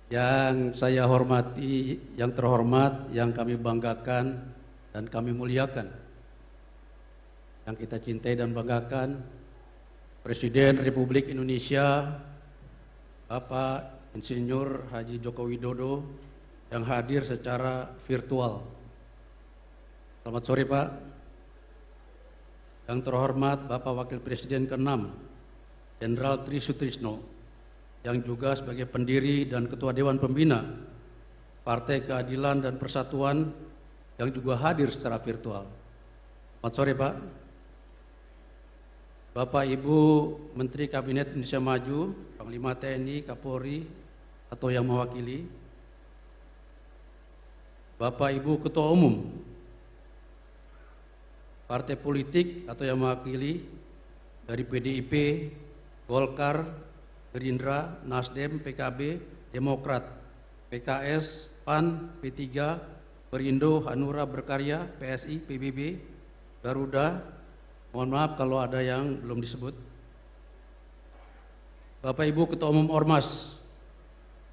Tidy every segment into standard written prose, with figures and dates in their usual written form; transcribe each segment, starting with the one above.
Yang saya hormati, yang terhormat, yang kami banggakan dan kami muliakan, yang kita cintai dan banggakan, Presiden Republik Indonesia, Bapak Insinyur Haji Joko Widodo yang hadir secara virtual. Selamat sore Pak. Yang terhormat Bapak Wakil Presiden ke-6, Jenderal Tri Sutrisno, yang juga sebagai pendiri dan Ketua Dewan Pembina Partai Keadilan dan Persatuan yang juga hadir secara virtual. Selamat sore Pak. Bapak Ibu Menteri Kabinet Indonesia Maju, Panglima TNI, Kapolri atau yang mewakili, Bapak Ibu Ketua Umum Partai Politik atau yang mewakili dari PDIP, Golkar, Gerindra, Nasdem, PKB, Demokrat, PKS, PAN, P3, Perindo, Hanura Berkarya, PSI, PBB, Garuda, mohon maaf kalau ada yang belum disebut. Bapak Ibu Ketua Umum Ormas,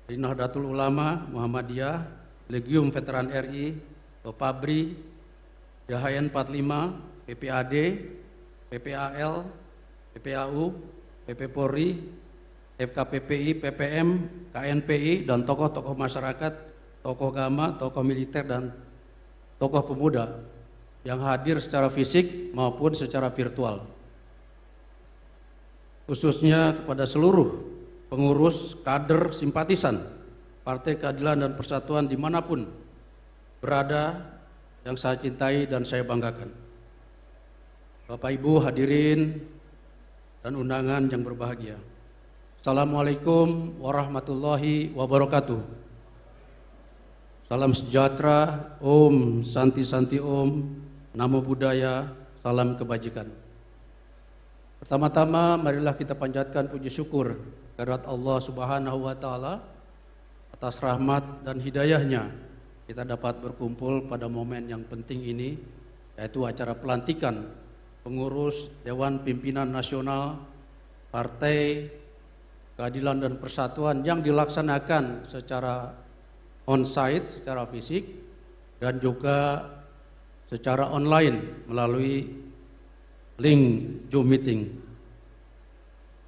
dari Nahdlatul Ulama, Muhammadiyah, Legium Veteran RI, Papabri, DHN 45, PPAD, PPAL, PPAU, PP Polri, FKPPI, PPM, KNPI, dan tokoh-tokoh masyarakat, tokoh agama, tokoh militer, dan tokoh pemuda yang hadir secara fisik maupun secara virtual. Khususnya kepada seluruh pengurus, kader, simpatisan Partai Keadilan dan Persatuan dimanapun berada yang saya cintai dan saya banggakan. Bapak Ibu hadirin dan undangan yang berbahagia. Assalamualaikum warahmatullahi wabarakatuh. Salam sejahtera, Om Santi Santi Om, Namo Buddhaya, salam kebajikan. Pertama-tama marilah kita panjatkan puji syukur kehadirat Allah Subhanahu wa taala atas rahmat dan hidayahnya kita dapat berkumpul pada momen yang penting ini, yaitu acara pelantikan pengurus Dewan Pimpinan Nasional Partai Keadilan dan Persatuan yang dilaksanakan secara on-site, secara fisik, dan juga secara online melalui link Zoom meeting.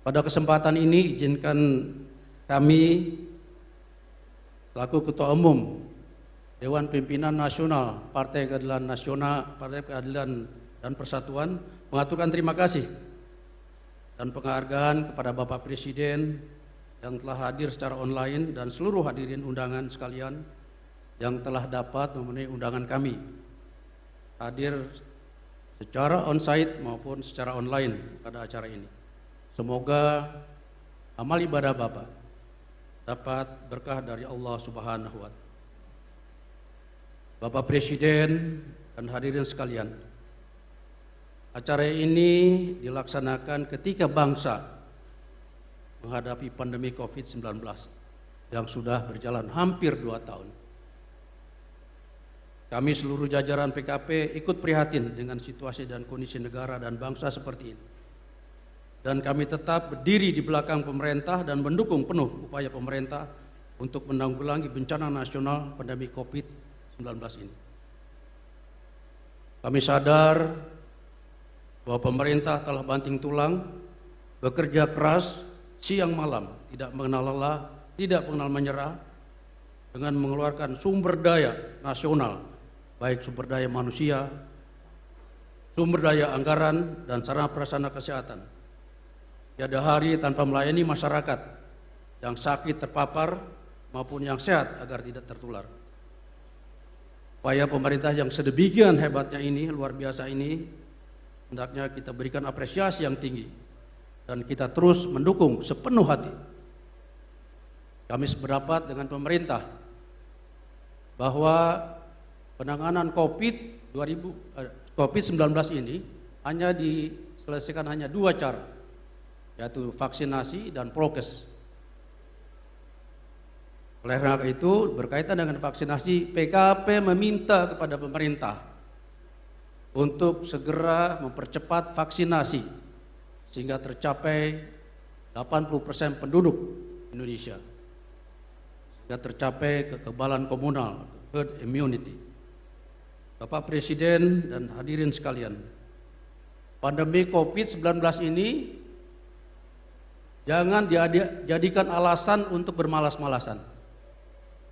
Pada kesempatan ini izinkan kami selaku Ketua Umum Dewan Pimpinan Nasional Partai Keadilan dan Persatuan mengaturkan terima kasih dan penghargaan kepada Bapak Presiden yang telah hadir secara online dan seluruh hadirin undangan sekalian yang telah dapat memenuhi undangan kami hadir secara on-site maupun secara online pada acara ini. Semoga amal ibadah Bapak dapat berkah dari Allah Subhanahu wa taala. Bapak Presiden dan hadirin sekalian, acara ini dilaksanakan ketika bangsa menghadapi pandemi COVID-19 yang sudah berjalan hampir 2 tahun. Kami seluruh jajaran PKP ikut prihatin dengan situasi dan kondisi negara dan bangsa seperti ini. Dan kami tetap berdiri di belakang pemerintah dan mendukung penuh upaya pemerintah untuk menanggulangi bencana nasional pandemi COVID-19 ini. Kami sadar bahwa pemerintah telah banting tulang, bekerja keras, siang malam, tidak mengenal lelah, tidak mengenal menyerah, dengan mengeluarkan sumber daya nasional, baik sumber daya manusia, sumber daya anggaran, dan sarana prasarana kesehatan. Tiada hari tanpa melayani masyarakat yang sakit terpapar maupun yang sehat agar tidak tertular. Upaya pemerintah yang sedemikian hebatnya ini, luar biasa ini, hendaknya kita berikan apresiasi yang tinggi dan kita terus mendukung sepenuh hati. Kami sependapat dengan pemerintah bahwa penanganan COVID-19 ini hanya diselesaikan hanya 2 cara, yaitu vaksinasi dan prokes. Oleh karena itu, berkaitan dengan vaksinasi, PKP meminta kepada pemerintah untuk segera mempercepat vaksinasi sehingga tercapai 80% penduduk Indonesia. hingga tercapai kekebalan komunal, herd immunity. Bapak Presiden dan hadirin sekalian, pandemi COVID-19 ini jangan dijadikan alasan untuk bermalas-malasan.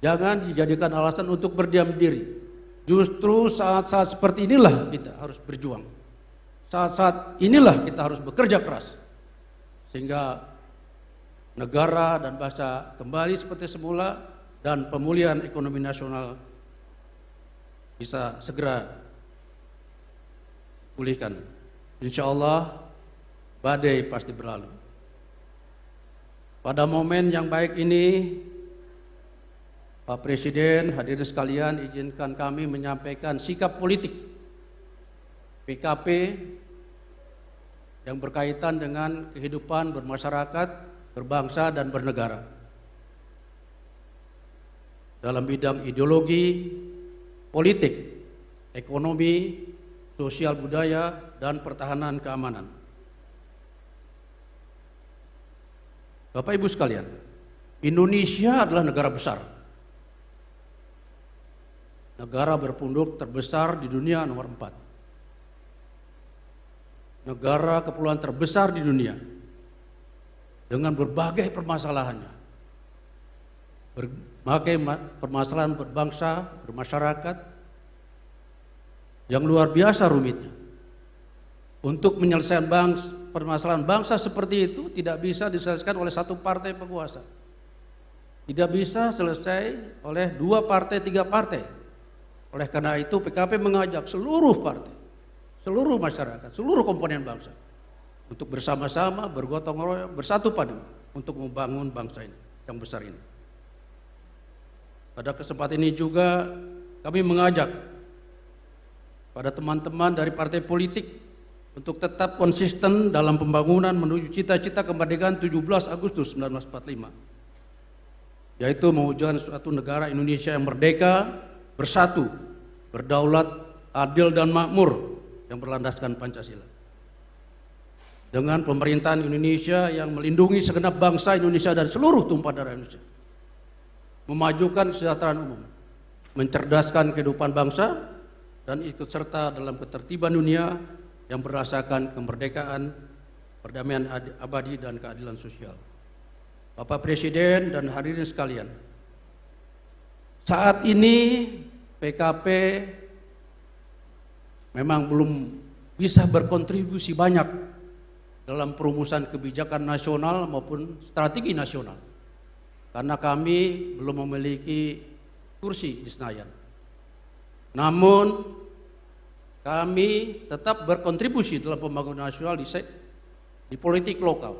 Jangan dijadikan alasan untuk berdiam diri. Justru saat-saat seperti inilah kita harus berjuang. Saat-saat inilah kita harus bekerja keras. Sehingga negara dan bangsa kembali seperti semula dan pemulihan ekonomi nasional bisa segera pulihkan. Insya Allah badai pasti berlalu. Pada momen yang baik ini, Pak Presiden, hadirin sekalian, izinkan kami menyampaikan sikap politik PKP yang berkaitan dengan kehidupan bermasyarakat, berbangsa dan bernegara. Dalam bidang ideologi, politik, ekonomi, sosial budaya, dan pertahanan keamanan. Bapak Ibu sekalian, Indonesia adalah negara besar. Negara berpenduduk terbesar di dunia nomor 4. Negara kepulauan terbesar di dunia dengan berbagai permasalahannya. Berbagai permasalahan berbangsa, bermasyarakat yang luar biasa rumitnya. Untuk menyelesaikan permasalahan bangsa seperti itu tidak bisa diselesaikan oleh satu partai penguasa. Tidak bisa selesai oleh 2 partai, 3 partai. Oleh karena itu PKP mengajak seluruh partai, seluruh masyarakat, seluruh komponen bangsa untuk bersama-sama bergotong royong, bersatu padu untuk membangun bangsa ini yang besar ini. Pada kesempatan ini juga kami mengajak pada teman-teman dari partai politik untuk tetap konsisten dalam pembangunan menuju cita-cita kemerdekaan 17 Agustus 1945, yaitu mewujudkan suatu negara Indonesia yang merdeka, bersatu, berdaulat, adil dan makmur yang berlandaskan Pancasila. Dengan pemerintahan Indonesia yang melindungi segenap bangsa Indonesia dan seluruh tumpah darah Indonesia, memajukan kesejahteraan umum, mencerdaskan kehidupan bangsa, dan ikut serta dalam ketertiban dunia yang berdasarkan kemerdekaan, perdamaian abadi dan keadilan sosial. Bapak Presiden dan hadirin sekalian, saat ini PKP memang belum bisa berkontribusi banyak dalam perumusan kebijakan nasional maupun strategi nasional, karena kami belum memiliki kursi di Senayan. Namun kami tetap berkontribusi dalam pembangunan nasional di politik lokal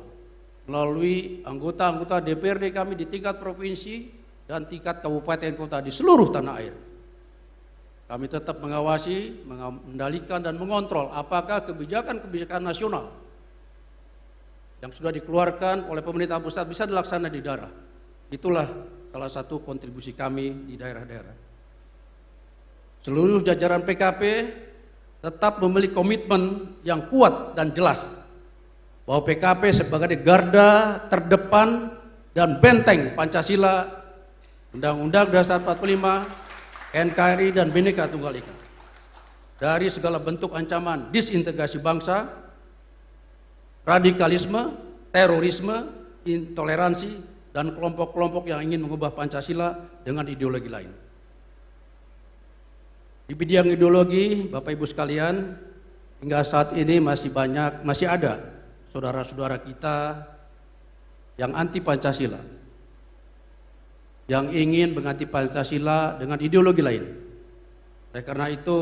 melalui anggota-anggota DPRD kami di tingkat provinsi dan tingkat kabupaten kota di seluruh tanah air. Kami tetap mengawasi, mengendalikan dan mengontrol apakah kebijakan-kebijakan nasional yang sudah dikeluarkan oleh pemerintah pusat bisa dilaksanakan di daerah. Itulah salah satu kontribusi kami di daerah-daerah. Seluruh jajaran PKP tetap memiliki komitmen yang kuat dan jelas bahwa PKP sebagai garda terdepan dan benteng Pancasila, Undang-Undang Dasar 45, NKRI dan Bhinneka Tunggal Ika dari segala bentuk ancaman disintegrasi bangsa, radikalisme, terorisme, intoleransi, dan kelompok-kelompok yang ingin mengubah Pancasila dengan ideologi lain. Di bidang ideologi, Bapak Ibu sekalian, hingga saat ini masih ada saudara-saudara kita yang anti Pancasila, yang ingin mengganti Pancasila dengan ideologi lain. Oleh karena itu,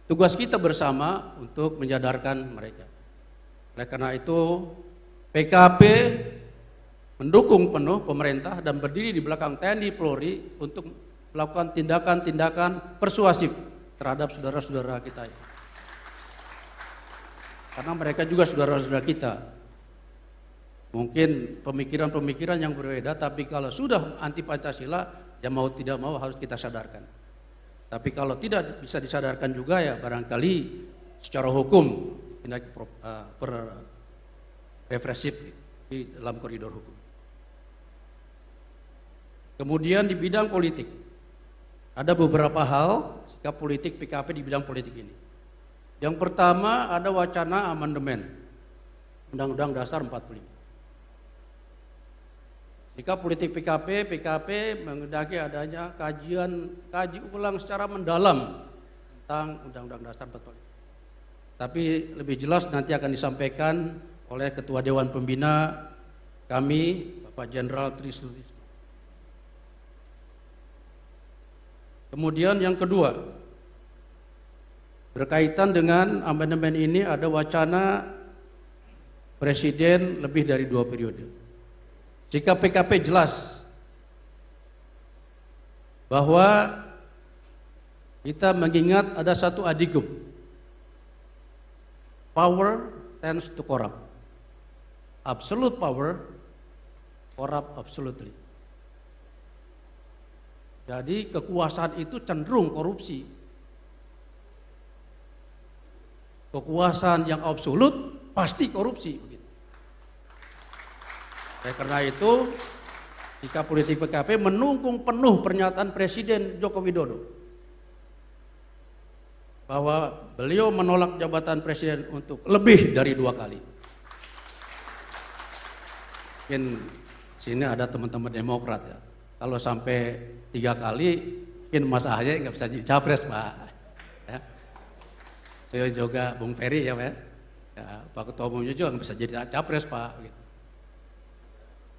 tugas kita bersama untuk menyadarkan mereka. Oleh karena itu, PKP mendukung penuh pemerintah dan berdiri di belakang TNI Polri untuk melakukan tindakan-tindakan persuasif terhadap saudara-saudara kita. Karena mereka juga saudara-saudara kita. Mungkin pemikiran-pemikiran yang berbeda, tapi kalau sudah anti Pancasila, ya mau tidak mau harus kita sadarkan. Tapi kalau tidak bisa disadarkan juga, ya barangkali secara hukum tindak represif di dalam koridor hukum. Kemudian di bidang politik, ada beberapa hal sikap politik PKP di bidang politik ini. Yang pertama ada wacana amandemen Undang-Undang Dasar 45. Sikap politik PKP menghendaki adanya kaji ulang secara mendalam tentang Undang-Undang Dasar 45. Tapi lebih jelas nanti akan disampaikan oleh Ketua Dewan Pembina kami, Bapak Jenderal Tri Sutrisno. Kemudian yang kedua, berkaitan dengan amandemen ini ada wacana presiden lebih dari 2 periode. Sikap PKP jelas bahwa kita mengingat ada satu adikum, power tends to corrupt. Absolute power corrupt absolutely. Jadi kekuasaan itu cenderung korupsi. Kekuasaan yang absolut pasti korupsi. Begitu. Karena itu, sikap politik PKP mendukung penuh pernyataan Presiden Joko Widodo bahwa beliau menolak jabatan presiden untuk lebih dari 2 kali. Mungkin sini ada teman-teman Demokrat ya. Kalau sampai 3 kali, mungkin Mas Ahaye nggak bisa jadi capres, Pak. Ya. Saya juga Bung Ferry ya, Pak. Ya, Pak Ketua Umumnya juga nggak bisa jadi capres, Pak. Gitu.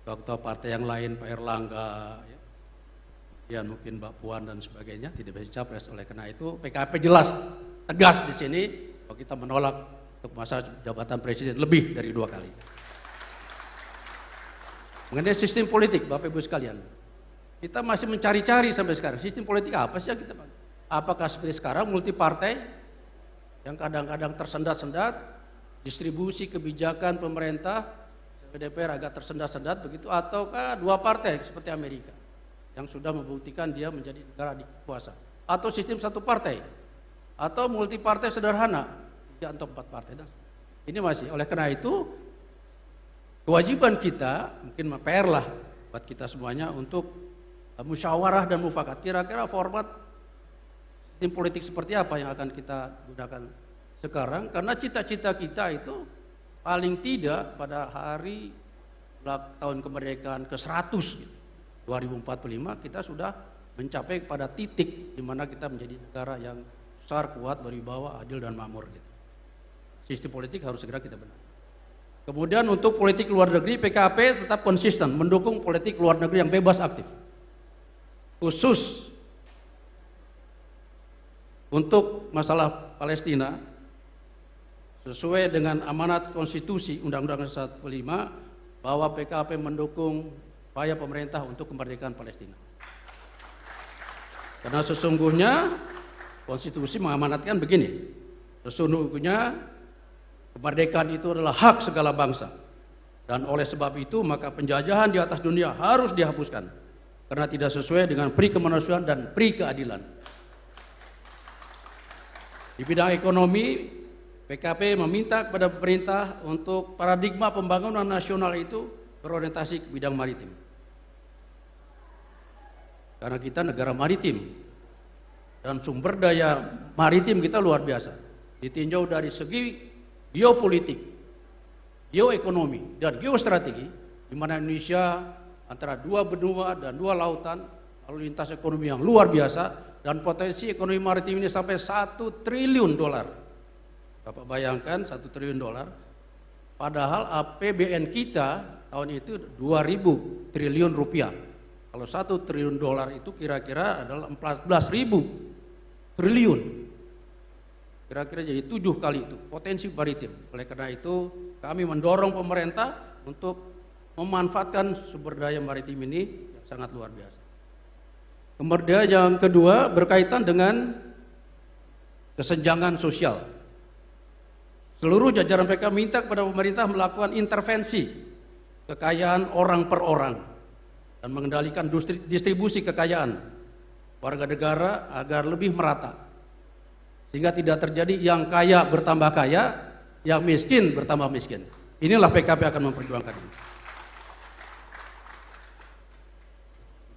Ketua partai yang lain, Pak Erlangga, ya. Kemudian mungkin Mbak Puan dan sebagainya tidak bisa capres. Oleh karena itu, PKP jelas, tegas di sini bahwa kita menolak untuk masa jabatan presiden lebih dari 2 kali. Mengenai sistem politik, Bapak Ibu sekalian, kita masih mencari-cari sampai sekarang sistem politik apa sih yang kita pakai? Apakah seperti sekarang multi partai yang kadang-kadang tersendat-sendat, distribusi kebijakan pemerintah DPR agak tersendat-sendat begitu, ataukah 2 partai seperti Amerika yang sudah membuktikan dia menjadi negara dikuasa, atau sistem 1 partai, atau multi partai sederhana 3 atau 4 partai. Ini masih. Oleh karena itu kewajiban kita, mungkin PR lah buat kita semuanya untuk musyawarah dan mufakat. Kira-kira format sistem politik seperti apa yang akan kita gunakan sekarang, karena cita-cita kita itu paling tidak pada hari tahun kemerdekaan ke-100 2045 kita sudah mencapai pada titik di mana kita menjadi negara yang besar, kuat, berwibawa, adil dan makmur gitu. Sistem politik harus segera kita benahi. Kemudian untuk politik luar negeri, PKP tetap konsisten mendukung politik luar negeri yang bebas aktif. Khusus untuk masalah Palestina, sesuai dengan amanat konstitusi Undang-Undang 45 bahwa PKP mendukung upaya pemerintah untuk kemerdekaan Palestina. Karena sesungguhnya konstitusi mengamanatkan begini, sesungguhnya kemerdekaan itu adalah hak segala bangsa, dan oleh sebab itu maka penjajahan di atas dunia harus dihapuskan karena tidak sesuai dengan pri kemanusiaan dan pri keadilan. Di bidang ekonomi, PKP meminta kepada pemerintah untuk paradigma pembangunan nasional itu berorientasi ke bidang maritim. Karena kita negara maritim dan sumber daya maritim kita luar biasa. Ditinjau dari segi geopolitik, geoekonomi, dan geostrategi, di mana Indonesia antara 2 benua dan 2 lautan, lalu lintas ekonomi yang luar biasa, dan potensi ekonomi maritim ini sampai $1 triliun. Bapak bayangkan $1 triliun, padahal APBN kita tahun itu 2.000 triliun rupiah. Kalau $1 triliun itu kira-kira adalah 14.000 triliun. Kira-kira jadi 7 kali itu potensi maritim. Oleh karena itu kami mendorong pemerintah untuk memanfaatkan sumber daya maritim ini yang sangat luar biasa. Kemudian yang kedua berkaitan dengan kesenjangan sosial. Seluruh jajaran PKP minta kepada pemerintah melakukan intervensi kekayaan orang per orang dan mengendalikan distribusi kekayaan warga negara agar lebih merata, sehingga tidak terjadi yang kaya bertambah kaya, yang miskin bertambah miskin. Inilah PKP akan memperjuangkan ini.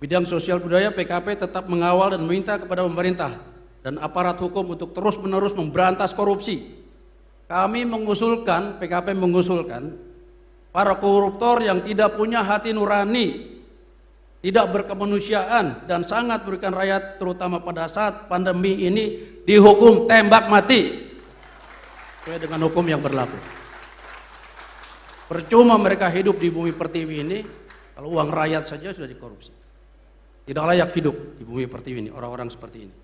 Bidang sosial budaya, PKP tetap mengawal dan meminta kepada pemerintah dan aparat hukum untuk terus-menerus memberantas korupsi. Kami mengusulkan, PKP mengusulkan, para koruptor yang tidak punya hati nurani, tidak berkemanusiaan, dan sangat merugikan rakyat, terutama pada saat pandemi ini, dihukum tembak mati sesuai dengan hukum yang berlaku. Percuma mereka hidup di bumi pertiwi ini kalau uang rakyat saja sudah dikorupsi. Tidak layak hidup di bumi pertiwi ini orang-orang seperti ini.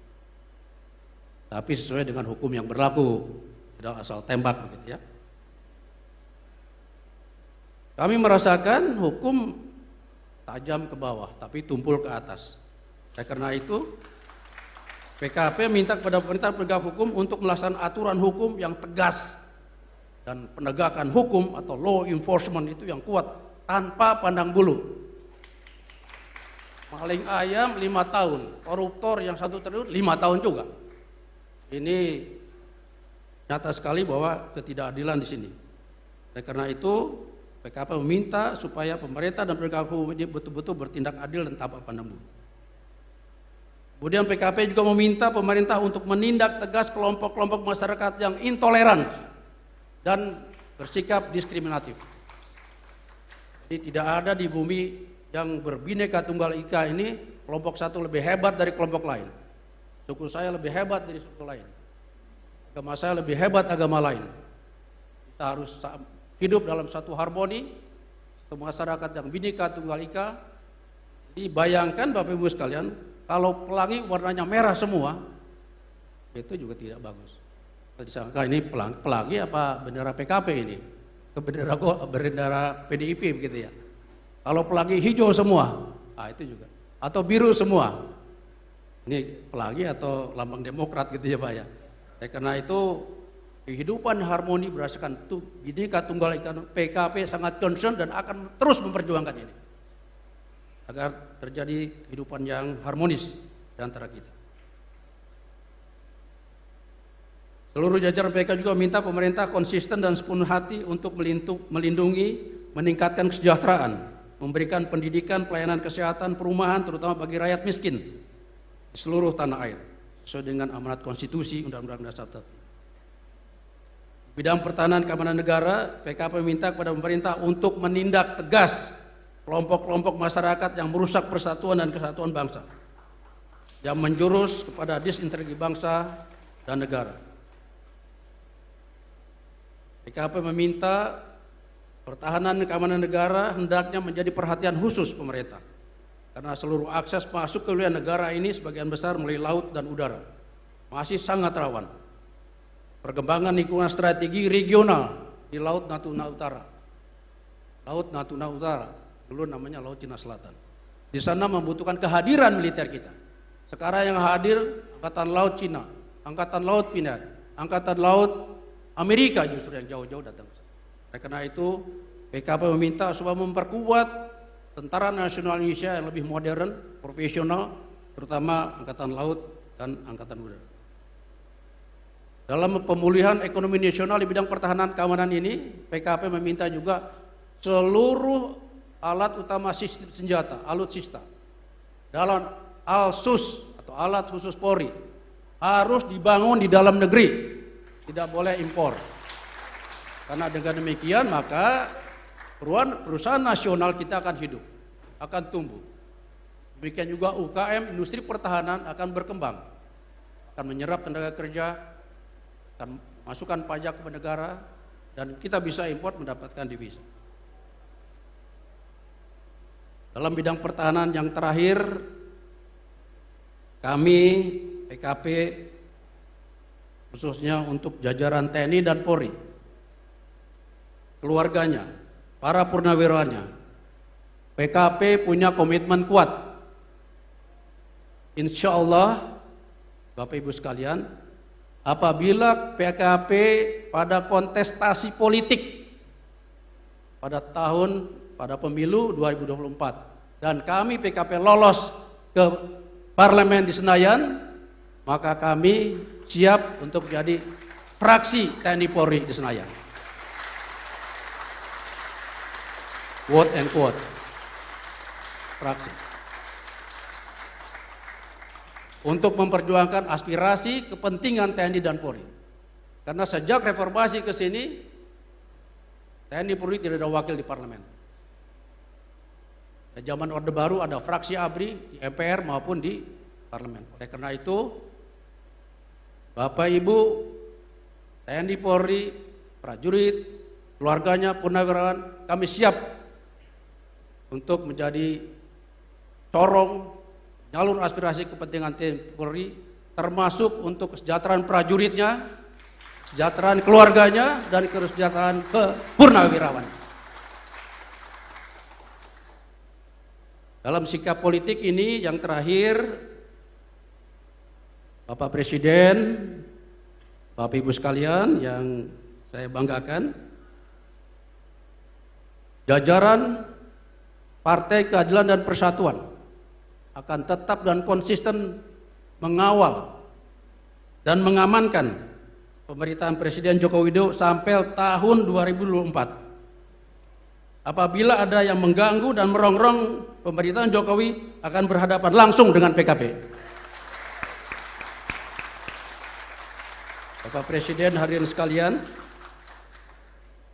Tapi sesuai dengan hukum yang berlaku, tidak asal tembak begitu ya. Kami merasakan hukum tajam ke bawah, tapi tumpul ke atas. Karena itu, PKP minta kepada pemerintah penegak hukum untuk melaksanakan aturan hukum yang tegas dan penegakan hukum atau law enforcement itu yang kuat tanpa pandang bulu. Maling ayam 5 tahun, koruptor yang 1 triliun 5 tahun juga. Ini nyata sekali bahwa ketidakadilan di sini. Dan karena itu PKP meminta supaya pemerintah dan penegak hukum ini betul-betul bertindak adil dan tanpa pandang bulu. Kemudian PKP juga meminta pemerintah untuk menindak tegas kelompok-kelompok masyarakat yang intoleran dan bersikap diskriminatif. Jadi tidak ada di bumi yang berbineka tunggal ika ini kelompok satu lebih hebat dari kelompok lain. Suku saya lebih hebat dari suku lain. Agama saya lebih hebat agama lain. Kita harus hidup dalam satu harmoni, satu masyarakat yang bineka tunggal ika. Jadi bayangkan Bapak Ibu sekalian, kalau pelangi warnanya merah semua, itu juga tidak bagus. Disangka ini pelangi apa bendera PKP ini? Bendera PDIP begitu ya. Kalau pelangi hijau semua, itu juga. Atau biru semua, ini pelangi atau lambang Demokrat gitu ya Pak ya. Karena itu kehidupan harmoni berdasarkan Bhinneka Tunggal Ika, PKP sangat concern dan akan terus memperjuangkan ini agar terjadi kehidupan yang harmonis di antara kita. Seluruh jajaran PKK juga minta pemerintah konsisten dan sepenuh hati untuk melindungi, meningkatkan kesejahteraan, memberikan pendidikan, pelayanan kesehatan, perumahan, terutama bagi rakyat miskin di seluruh tanah air, sesuai dengan amanat konstitusi Undang-Undang Dasar 45. Bidang pertahanan keamanan negara, PKP meminta kepada pemerintah untuk menindak tegas kelompok-kelompok masyarakat yang merusak persatuan dan kesatuan bangsa, yang menjurus kepada disintegrasi bangsa dan negara. PKP meminta pertahanan dan keamanan negara hendaknya menjadi perhatian khusus pemerintah, karena seluruh akses masuk ke wilayah negara ini sebagian besar melalui laut dan udara masih sangat rawan. Perkembangan lingkungan strategi regional di Laut Natuna Utara, Laut Natuna Utara, dulu namanya Laut Cina Selatan. Di sana membutuhkan kehadiran militer kita. Sekarang yang hadir Angkatan Laut Cina, Angkatan Laut Pindah, Angkatan Laut Amerika justru yang jauh-jauh datang. Karena itu PKP meminta supaya memperkuat Tentara Nasional Indonesia yang lebih modern, profesional, terutama Angkatan Laut dan Angkatan Udara. Dalam pemulihan ekonomi nasional di bidang pertahanan keamanan ini, PKP meminta juga seluruh alat utama senjata, alutsista, dalam ALSUS atau alat khusus Polri harus dibangun di dalam negeri, tidak boleh impor. Karena dengan demikian maka perusahaan nasional kita akan hidup, akan tumbuh. Demikian juga UKM, industri pertahanan akan berkembang, akan menyerap tenaga kerja, akan masukkan pajak ke negara, dan kita bisa impor mendapatkan devisa. Dalam bidang pertahanan yang terakhir, kami PKP khususnya untuk jajaran TNI dan Polri, keluarganya, para purnawiranya, PKP punya komitmen kuat. Insya Allah, Bapak Ibu sekalian, apabila PKP pada kontestasi politik pada pemilu 2024 dan kami PKP lolos ke parlemen di Senayan, maka kami siap untuk jadi fraksi TNI Polri di Senayan. Quote and quote, fraksi. untuk memperjuangkan aspirasi kepentingan TNI dan Polri. Karena sejak reformasi ke sini, TNI Polri tidak ada wakil di parlemen. Di zaman Orde Baru ada fraksi ABRI di MPR maupun di parlemen. Oleh karena itu, Bapak Ibu TNI Polri, prajurit, keluarganya, purnawirawan, kami siap untuk menjadi corong jalur aspirasi kepentingan TNI Polri, termasuk untuk kesejahteraan prajuritnya, kesejahteraan keluarganya, dan kesejahteraan purnawirawan. Dalam sikap politik ini yang terakhir, Bapak Presiden, Bapak Ibu sekalian yang saya banggakan, jajaran Partai Keadilan dan Persatuan akan tetap dan konsisten mengawal dan mengamankan pemerintahan Presiden Joko Widodo sampai tahun 2024. Apabila ada yang mengganggu dan merongrong pemerintahan Jokowi, akan berhadapan langsung dengan PKP. Bapak Presiden, hadirin sekalian,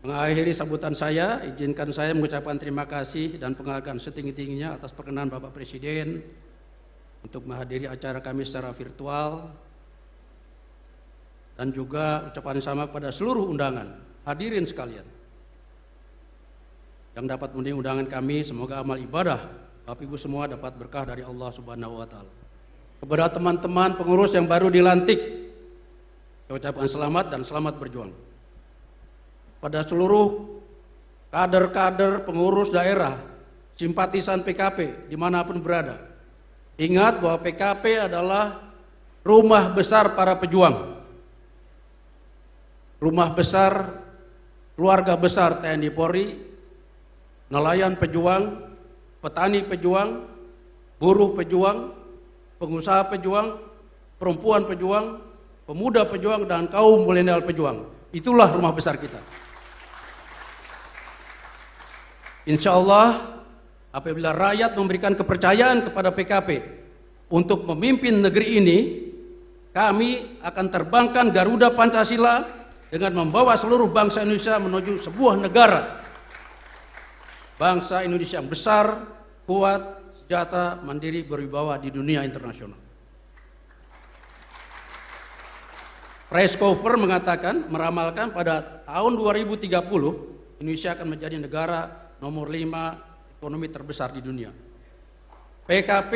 mengakhiri sambutan saya, izinkan saya mengucapkan terima kasih dan penghargaan setinggi-tingginya atas perkenan Bapak Presiden untuk menghadiri acara kami secara virtual, dan juga ucapan sama kepada seluruh undangan hadirin sekalian yang dapat memenuhi undangan kami. Semoga amal ibadah Bapak Ibu semua dapat berkah dari Allah Subhanahu wa Ta'ala. Kepada teman-teman pengurus yang baru dilantik, saya ucapkan selamat dan selamat berjuang. Pada seluruh kader-kader pengurus daerah, simpatisan PKP dimanapun berada, ingat bahwa PKP adalah rumah besar para pejuang, rumah besar keluarga besar TNI Polri, nelayan pejuang, petani pejuang, buruh pejuang, pengusaha pejuang, perempuan pejuang, pemuda pejuang, dan kaum milenial pejuang. Itulah rumah besar kita. Insya Allah, apabila rakyat memberikan kepercayaan kepada PKP untuk memimpin negeri ini, kami akan terbangkan Garuda Pancasila dengan membawa seluruh bangsa Indonesia menuju sebuah negara, bangsa Indonesia yang besar, kuat, sejahtera, mandiri, berwibawa di dunia internasional. Price Cover mengatakan, meramalkan pada tahun 2030 Indonesia akan menjadi negara nomor 5 ekonomi terbesar di dunia. PKP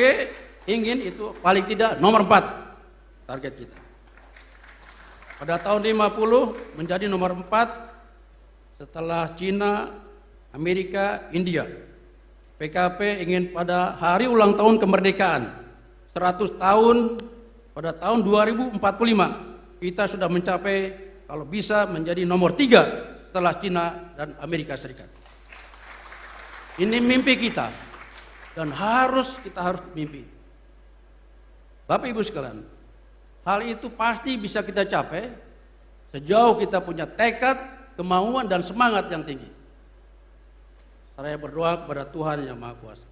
ingin itu paling tidak nomor 4 target kita. Pada tahun 50 menjadi nomor 4 setelah Cina, Amerika, India. PKP ingin pada hari ulang tahun kemerdekaan 100 tahun pada tahun 2045 kita sudah mencapai, kalau bisa, menjadi nomor 3 setelah Cina dan Amerika Serikat. Ini mimpi kita dan kita harus mimpi. Bapak Ibu sekalian, hal itu pasti bisa kita capai sejauh kita punya tekad, kemauan, dan semangat yang tinggi. Saya berdoa kepada Tuhan yang Maha Kuasa.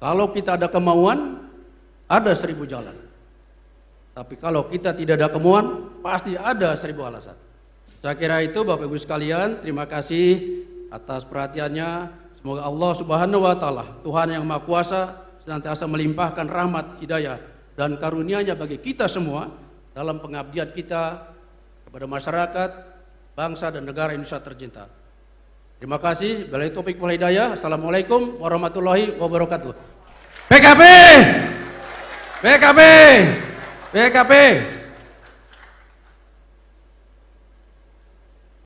Kalau kita ada kemauan, ada 1000 jalan. Tapi kalau kita tidak ada kemauan, pasti ada 1000 alasan. Saya kira itu Bapak Ibu sekalian, terima kasih atas perhatiannya. Semoga Allah Subhanahu wa Ta'ala, Tuhan yang Maha Kuasa, senantiasa melimpahkan rahmat, hidayah, dan karunia-Nya bagi kita semua dalam pengabdian kita kepada masyarakat, bangsa, dan negara Indonesia tercinta. Terima kasih. Billahi taufik wal hidayah. Assalamualaikum warahmatullahi wabarakatuh. PKP! PKP! PKP!